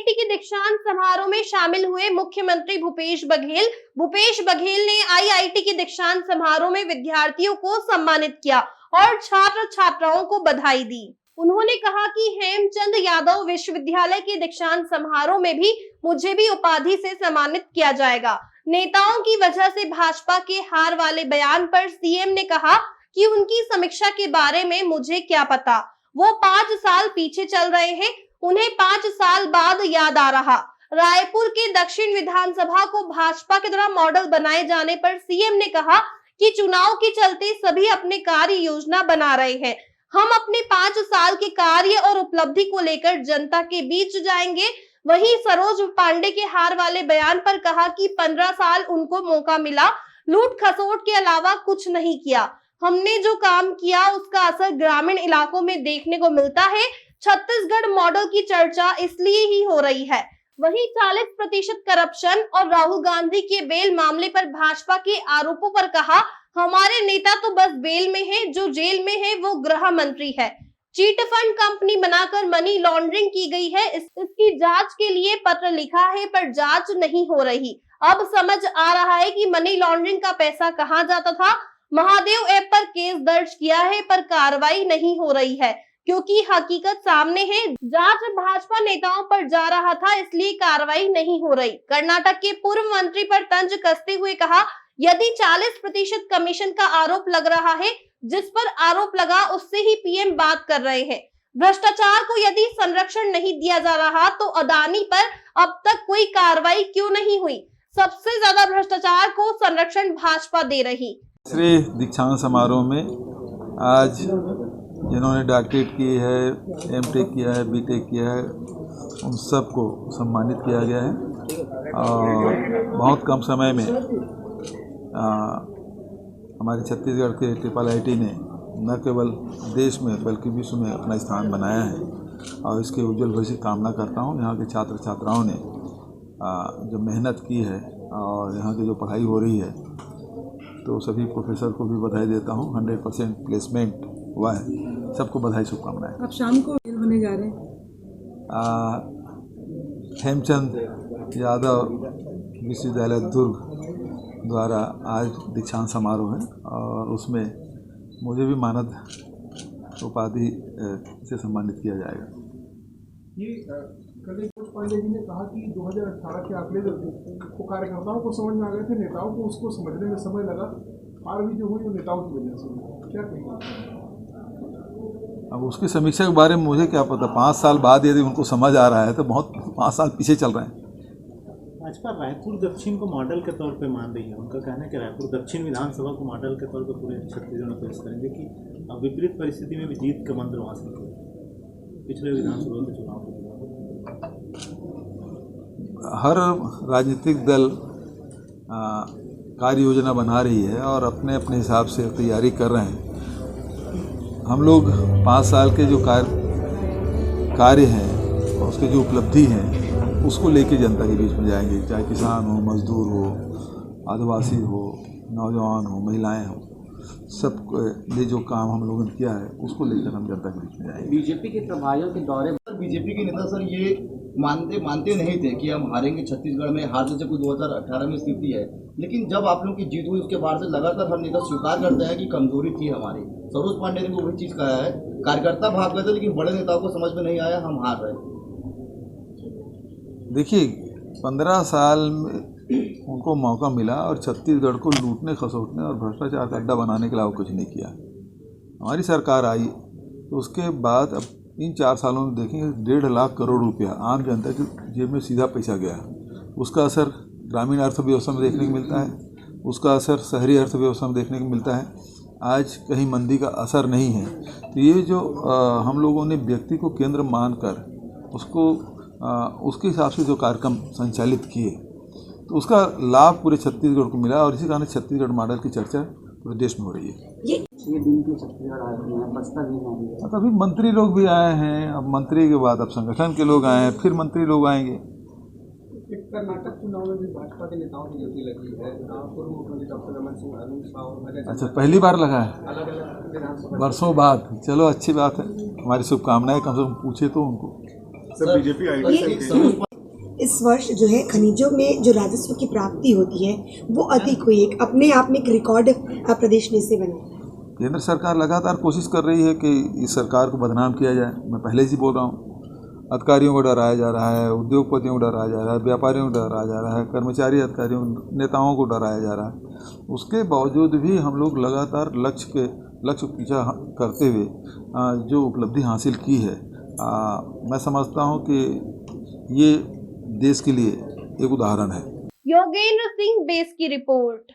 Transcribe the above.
IIT के दीक्षांत समारोह में शामिल हुए मुख्यमंत्री भूपेश बघेल ने आईआईटी के दीक्षांत समारोह में विद्यार्थियों को सम्मानित किया और छात्र छात्राओं को बधाई दी। उन्होंने कहा कि हेमचंद यादव विश्वविद्यालय के दीक्षांत समारोह में भी मुझे भी उपाधि से सम्मानित किया जाएगा। नेताओं की वजह से भाजपा के हार वाले बयान पर सीएम ने कहा कि उनकी समीक्षा के बारे में मुझे क्या पता, वो 5 साल पीछे चल रहे हैं, उन्हें 5 साल बाद याद आ रहा। रायपुर के दक्षिण विधानसभा को भाजपा के द्वारा मॉडल बनाए जाने पर सीएम ने कहा कि चुनाव के चलते सभी अपने कार्य योजना बना रहे हैं। हम अपने 5 साल के कार्य और उपलब्धि को लेकर जनता के बीच जाएंगे। वहीं सरोज पांडे के हार वाले बयान पर कहा कि 15 साल उनको मौका मिला, लूट खसोट के अलावा कुछ नहीं किया। हमने जो काम किया उसका असर ग्रामीण इलाकों में देखने को मिलता है। छत्तीसगढ़ मॉडल की चर्चा इसलिए ही हो रही है। वहीं 40% करप्शन और राहुल गांधी के बेल मामले पर भाजपा के आरोपों पर कहा, हमारे नेता तो बस बेल में है, जो जेल में है वो गृह मंत्री है। चीट फंड कंपनी बनाकर मनी लॉन्ड्रिंग की गई है, इसकी जांच के लिए पत्र लिखा है पर जांच नहीं हो रही। अब समझ आ रहा है कि मनी लॉन्ड्रिंग का पैसा कहां जाता था। महादेव ऐप पर केस दर्ज किया है पर कार्रवाई नहीं हो रही है, क्योंकि हकीकत सामने है। जांच भाजपा नेताओं पर जा रहा था, इसलिए कार्रवाई नहीं हो रही। कर्नाटक के पूर्व मंत्री पर तंज कसते हुए कहा, यदि 40% कमीशन का आरोप लग रहा है, जिस पर आरोप लगा उससे ही पीएम बात कर रहे हैं। भ्रष्टाचार को यदि संरक्षण नहीं दिया जा रहा तो अदानी पर अब तक कोई कार्रवाई क्यों नहीं हुई? सबसे ज्यादा भ्रष्टाचार को संरक्षण भाजपा दे रही। श्री दीक्षांत समारोह में आज जिन्होंने डॉक्टरेट की है, एमटेक किया है, बीटेक किया है, उन सबको सम्मानित किया गया है। और बहुत कम समय में हमारे छत्तीसगढ़ के IIIT ने न केवल देश में बल्कि विश्व में अपना स्थान बनाया है और इसके उज्जवल भविष्य की कामना करता हूँ। यहाँ के छात्र छात्राओं ने जो मेहनत की है और यहाँ की जो पढ़ाई हो रही है, तो सभी प्रोफेसर को भी बधाई देता हूँ। 100% प्लेसमेंट हुआ है, सबको बधाई शुभकामनाएं। अब शाम को होने जा रहे हैं हेमचंद यादव विश्वविद्यालय दुर्ग द्वारा आज दीक्षांत समारोह है और उसमें मुझे भी मानद उपाधि से सम्मानित किया जाएगा। ये कल पांडे जी ने कहा कि 2018 के आंकड़े जो कार्यकर्ताओं को समझ में आ गए थे, नेताओं को उसको समझने में समय लगा। हार भी जो हुई वो नेताओं की वजह से, क्या कहेंगे? अब उसकी समीक्षा के बारे में मुझे क्या पता। 5 साल बाद यदि उनको समझ आ रहा है तो बहुत 5 साल पीछे चल रहे हैं। भाजपा रायपुर दक्षिण को मॉडल के तौर पे मान रही है। उनका कहना है कि रायपुर दक्षिण विधानसभा को मॉडल के तौर पे पूरे छत्तीसगढ़ में पेश करेंगे कि अब विपरीत परिस्थिति में भी जीत का मंत्र वहाँ से पिछले विधानसभा के चुनाव के। हर राजनीतिक दल कार्य योजना बना रही है और अपने अपने हिसाब से तैयारी कर रहे हैं। हम लोग 5 साल के जो कार्य हैं और उसके जो उपलब्धि हैं उसको लेके जनता के बीच में जाएंगे, चाहे किसान हो, मजदूर हो, आदिवासी हो, नौजवान हो, महिलाएं हो, सब ये जो काम हम लोगों ने किया है उसको लेकर हम जनता के बीच में जाएंगे। बीजेपी के प्रभारियों के दौरे पर बीजेपी के नेता सर ये मानते नहीं थे कि हम हारेंगे छत्तीसगढ़ में। हार जैसे कोई 2018 में स्थिति है, लेकिन जब आप लोगों की जीत हुई उसके बाद से लगातार हर नेता स्वीकार करते हैं कि कमजोरी थी हमारी। सरोज पांडे ने भी वही चीज़ कहा है, कार्यकर्ता भाग गए थे लेकिन बड़े नेताओं को समझ में नहीं आया, हम हार रहे। देखिए 15 साल में उनको मौका मिला और छत्तीसगढ़ को लूटने खसोटने और भ्रष्टाचार का अड्डा बनाने के अलावा कुछ नहीं किया। हमारी सरकार आई तो उसके बाद अब इन 4 सालों में देखेंगे 1.5 लाख करोड़ रुपया आम जनता की जेब में सीधा पैसा गया। उसका असर ग्रामीण अर्थव्यवस्था में देखने को मिलता है, उसका असर शहरी अर्थव्यवस्था में देखने को मिलता है। आज कहीं मंदी का असर नहीं है। तो ये जो हम लोगों ने व्यक्ति को केंद्र मानकर उसको उसके हिसाब से जो कार्यक्रम संचालित किए तो उसका लाभ पूरे छत्तीसगढ़ को मिला और इसी कारण छत्तीसगढ़ मॉडल की चर्चा पूरे देश में हो रही है। ये दिन के छत्तीसगढ़ आए हैं, बस्तर भी आए हैं, अभी मंत्री लोग भी आए हैं। अब मंत्री के बाद अब संगठन के लोग आए हैं, फिर मंत्री लोग आएंगे। कर्नाटक चुनाव में भी भाजपा के नेताओं की ड्यूटी लगी है। पूर्व मुख्यमंत्री डॉक्टर रमन सिंह, अरुण साव। अच्छा, पहली बार लगा है अलग अलग विधानसभा वर्षों बाद। चलो अच्छी बात है, हमारी शुभकामनाएं। कम से कम पूछे तो उनको। सर बीजेपी आएगी। इस वर्ष जो है खनिजों में जो राजस्व की प्राप्ति होती है वो अधिक हुई है, अपने आप में एक रिकॉर्ड प्रदेश ने से बनाया। केंद्र सरकार लगातार कोशिश कर रही है कि इस सरकार को बदनाम किया जाए। मैं पहले से बोल रहा हूँ, अधिकारियों को डराया जा रहा है, उद्योगपतियों को डराया जा रहा है, व्यापारियों को डराया जा रहा है, कर्मचारी अधिकारियों नेताओं को डराया जा रहा है। उसके बावजूद भी हम लोग लगातार लक्ष्य पीछा करते हुए जो उपलब्धि हासिल की है, मैं समझता हूँ कि ये देश के लिए एक उदाहरण है। योगेंद्र सिंह बेस की रिपोर्ट।